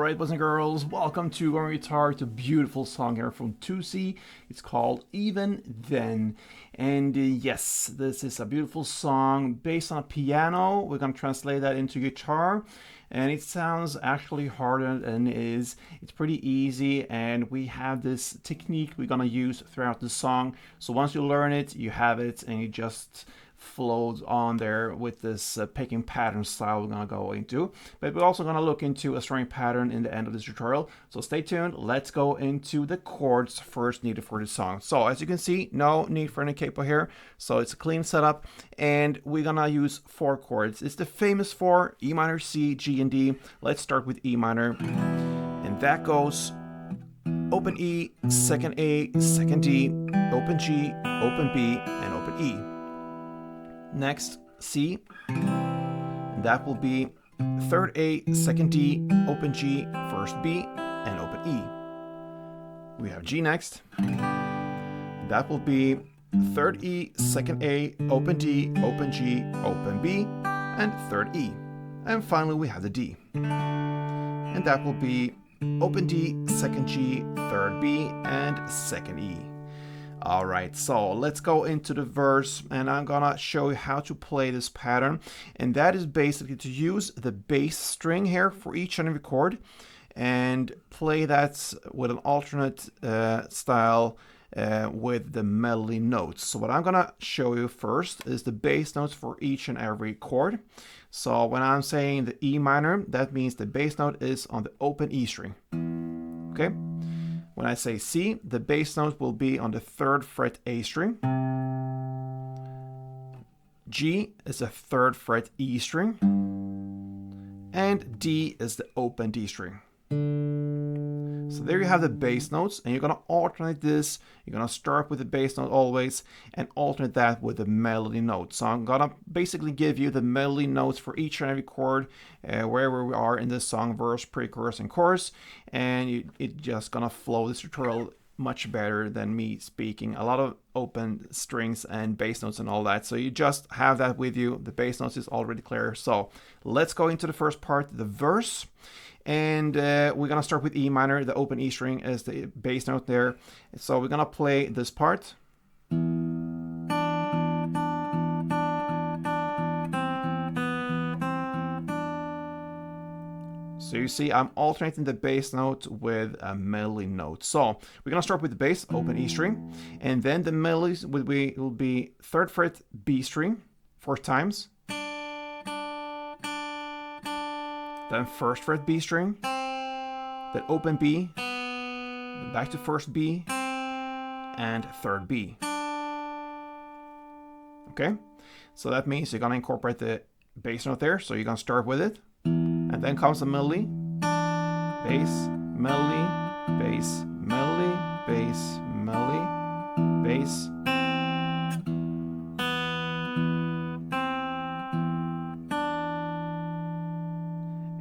Alright, boys and girls, welcome to Ovation Guitars, a beautiful song here from Toosii. It's called Even Then. And yes, this is a beautiful song based on a piano. We're going to translate that into guitar. And it sounds actually harder than it is. It's pretty easy, and we have this technique we're going to use throughout the song. So once you learn it, you have it, and it just flows on there with this picking pattern style we're going to go into. But we're also going to look into a strumming pattern in the end of this tutorial. So stay tuned. Let's go into the chords first needed for the song. So as you can see, no need for any capo here. So it's a clean setup, and we're going to use 4 chords. It's the famous 4: E minor, C, G, and D. Let's start with E minor. And that goes open E, second A, second D, open G, open B, and open E. Next, C, and that will be third A, second D, open G, first B, and open E. We have G next. That will be third E, second A, open D, open G, open B, and third E. And finally we have the D. And that will be open D, second G, third B, and second E. Alright, so let's go into the verse, and I'm gonna show you how to play this pattern. And that is basically to use the bass string here for each and every chord and play that with an alternate style with the melody notes. So what I'm gonna show you first is the bass notes for each and every chord. So when I'm saying the E minor, that means the bass note is on the open E string. Okay? When I say C, the bass note will be on the 3rd fret A string. G is the 3rd fret E string. And D is the open D string. So there you have the bass notes, and you're going to alternate this. You're going to start with the bass note always and alternate that with the melody note. So I'm going to basically give you the melody notes for each and every chord wherever we are in this song: verse, pre-chorus, and chorus. And it's just going to flow this tutorial much better than me speaking. A lot of open strings and bass notes and all that. So you just have that with you. The bass notes is already clear. So let's go into the first part, the verse. And we're going to start with E minor. The open E string is the bass note there. So we're going to play this part. So you see I'm alternating the bass note with a melody note. So we're going to start with the bass, open E string. And then the melodies will be 3rd fret B string 4 times. Then 1st fret B string, then open B, then back to 1st B, and 3rd B. Okay, so that means you're gonna incorporate the bass note there. So you're gonna start with it, and then comes the melody, bass, melody, bass, melody, bass, melody, bass.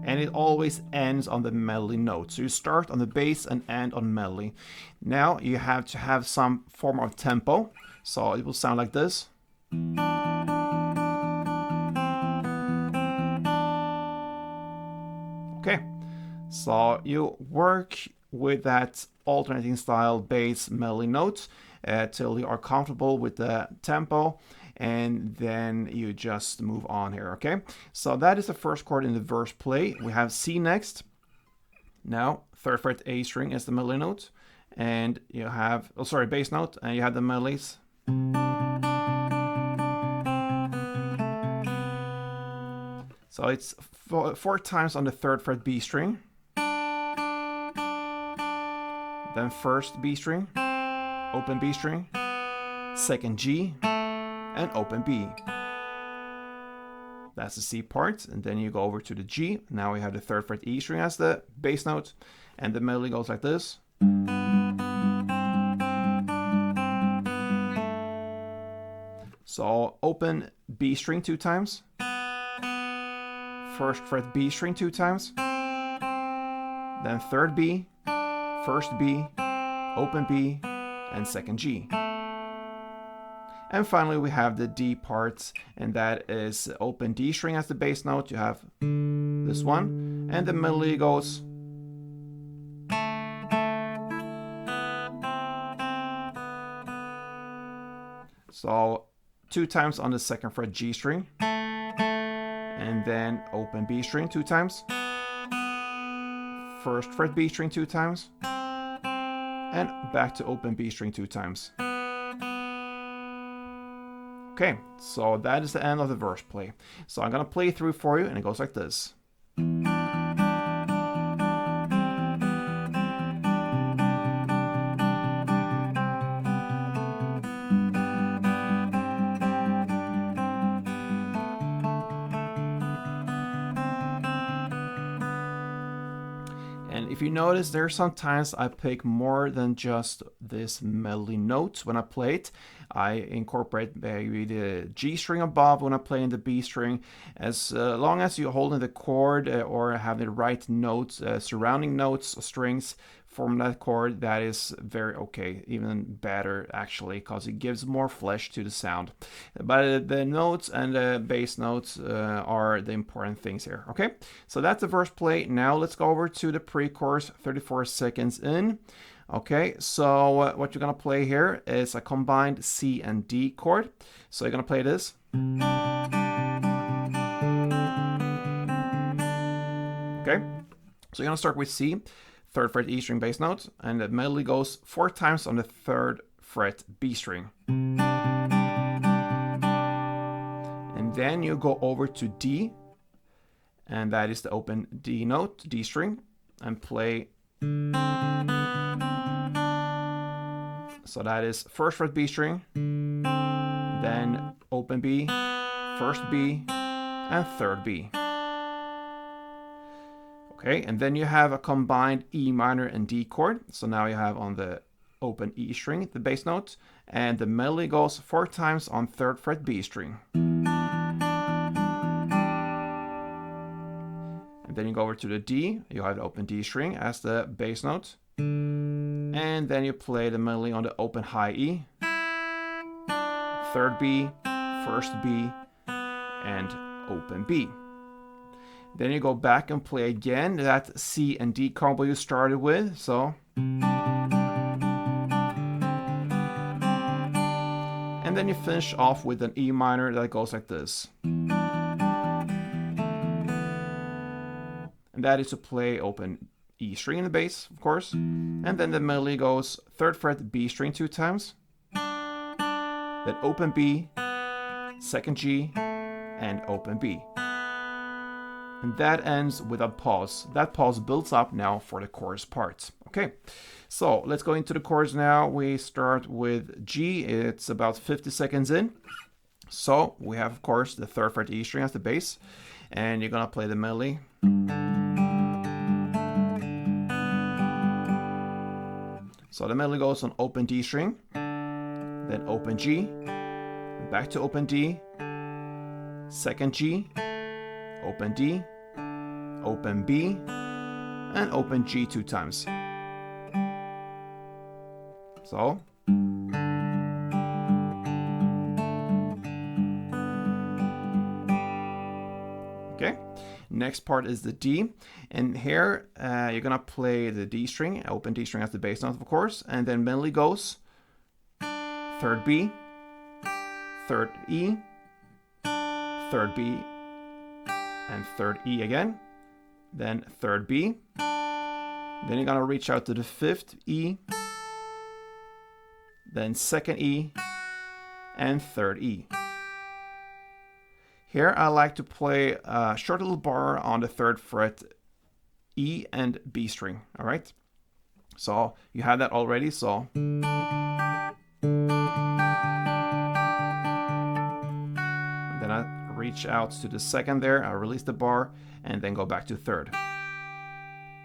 And it always ends on the melody note. So you start on the bass and end on melody. Now you have to have some form of tempo. So it will sound like this. Okay, so you work with that alternating style bass melody notes till you are comfortable with the tempo. And then you just move on here, okay? So that is the first chord in the verse play. We have C next. Now, 3rd fret A string is the melody note. And you have, bass note, and you have the melodies. So it's 4 times on the 3rd fret B string. Then 1st B string, open B string, 2nd G, and open B. That's the C part, and then you go over to the G. Now we have the 3rd fret E string as the bass note, and the melody goes like this. So open B string 2 times, 1st fret B string 2 times, then 3rd B, 1st B, open B, and 2nd G. And finally we have the D part, and that is open D string as the bass note. You have this one, and the melody goes So 2 times on the 2nd fret G string, and then open B string 2 times, 1st fret B string 2 times, and back to open B string 2 times. Okay, so that is the end of the verse play. So I'm gonna play through for you, and it goes like this. And if you notice, there are sometimes I pick more than just this melody notes when I play it. I incorporate maybe the G string above when I play in the B string. As long as you're holding the chord or have the right notes, surrounding notes, strings from that chord, that is very okay, even better actually, because it gives more flesh to the sound. But the notes and the bass notes are the important things here. Okay, so that's the verse play. Now let's go over to the pre-chorus, 34 seconds in. Okay, so what you're gonna play here is a combined C and D chord. So you're gonna play this. Okay, so you're gonna start with C, 3rd fret E string bass note, and the melody goes 4 times on the 3rd fret B string. And then you go over to D, and that is the open D note, D string, and play. So that is 1st fret B string, then open B, 1st B, and 3rd B. Okay, and then you have a combined E minor and D chord. So now you have on the open E string the bass note, and the melody goes 4 times on 3rd fret B string. And then you go over to the D, you have the open D string as the bass note, and then you play the melody on the open high E, 3rd B, 1st B, and open B. Then you go back and play again that C and D combo you started with. So, and then you finish off with an E minor that goes like this. And that is to play open E string in the bass, of course. And then the melody goes 3rd fret B string 2 times, then open B, 2nd G, and open B. And that ends with a pause. That pause builds up now for the chorus part. Okay, so let's go into the chorus now. We start with G. It's about 50 seconds in. So we have, of course, the 3rd fret E string as the bass, and you're gonna play the melody. So the melody goes on open D string, then open G, back to open D, 2nd G, open D, open B, and open G 2 times. So. Okay, next part is the D, and here you're gonna play the D string, open D string as the bass note, of course, and then melody goes 3rd B, 3rd E, 3rd B, and 3rd E again, then 3rd B, then you're gonna reach out to the 5th E, then 2nd E, and 3rd E. Here I like to play a short little bar on the 3rd fret E and B string, all right? So you have that already, so. Then I reach out to the 2nd there, I release the bar, and then go back to 3rd.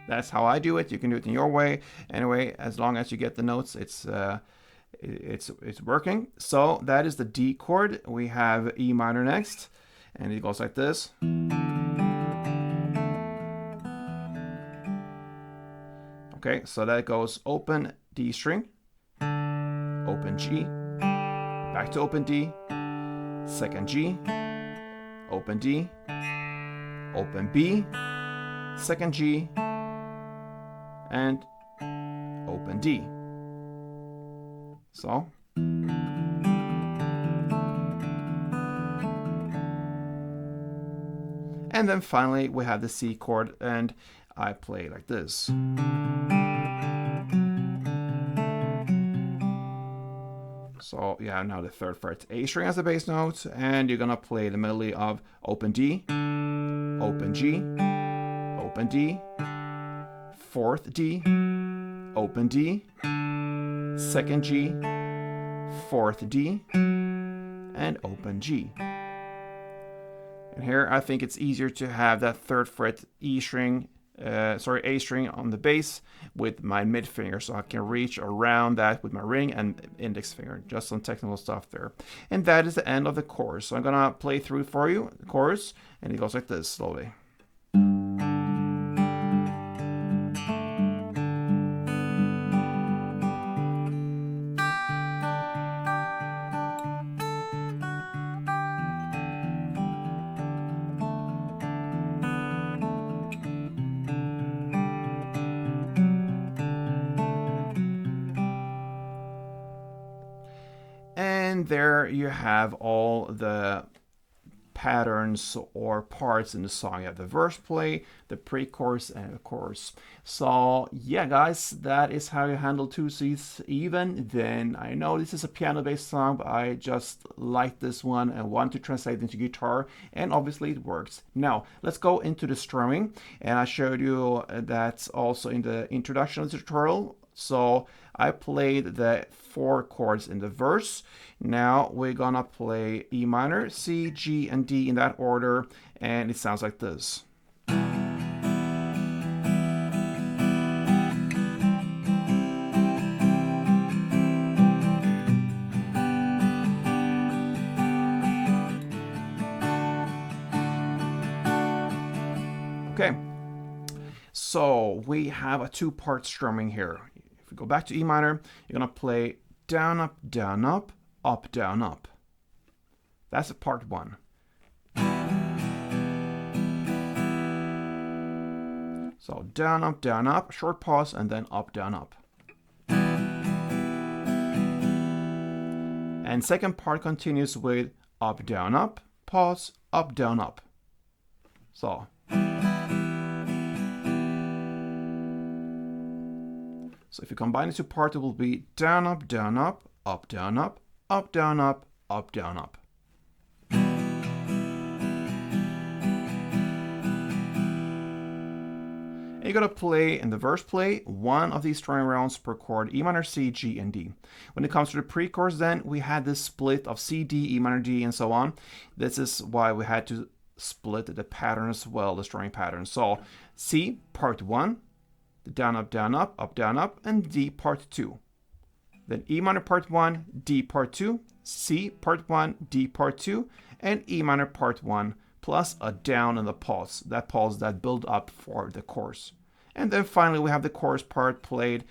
That's how I do it. You can do it in your way. Anyway, as long as you get the notes, it's working. So that is the D chord. We have E minor next, and it goes like this. Okay, so that goes open D string, open G, back to open D, 2nd G, open D, open B, 2nd G, and open D. So. And then finally we have the C chord, and I play like this. So yeah, now the 3rd fret A string as a bass note, and you're gonna play the melody of open D, open G, open D, 4th D, open D, 2nd G, 4th D, and open G. And here I think it's easier to have that 3rd fret A string on the bass with my mid finger, so I can reach around that with my ring and index finger. Just some technical stuff there. And that is the end of the chorus. So I'm gonna play through for you the chorus, and it goes like this slowly. And there you have all the patterns or parts in the song. You have the verse play, the pre-chorus, and the chorus. So yeah, guys, that is how you handle Toosie's Even Then. I know this is a piano-based song, but I just like this one and want to translate into guitar, and obviously it works. Now let's go into the strumming, and I showed you that also in the introduction of the tutorial. So I played the 4 chords in the verse. Now we're gonna play E minor, C, G, and D in that order, and it sounds like this. Okay, so we have a 2-part strumming here. If we go back to E minor, you're gonna play down, up, down, up, up, down, up. That's part 1. So down, up, short pause, and then up, down, up. And second part continues with up, down, pause, up, down, up. So. So if you combine the 2 parts, it will be down, up, down, up, up, down, up, up, down, up, up, down, up. And you gotta play in the verse play 1 of these strumming rounds per chord, E minor, C, G, and D. When it comes to the pre-chorus, then we had this split of C, D, E minor, D, and so on. This is why we had to split the pattern as well, the strumming pattern. So C, part 1. The down, up, and D part 2. Then E minor part 1, D part 2, C part 1, D part 2, and E minor part 1, plus a down in the pause that build up for the chorus. And then finally we have the chorus part played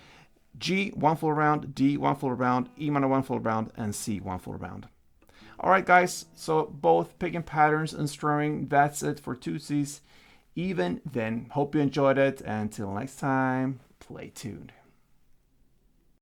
G 1 full round, D 1 full round, E minor 1 full round, and C 1 full round. Alright guys, so both picking patterns and strumming, that's it for Toosie's Even Then. Hope you enjoyed it, and until next time, play tuned.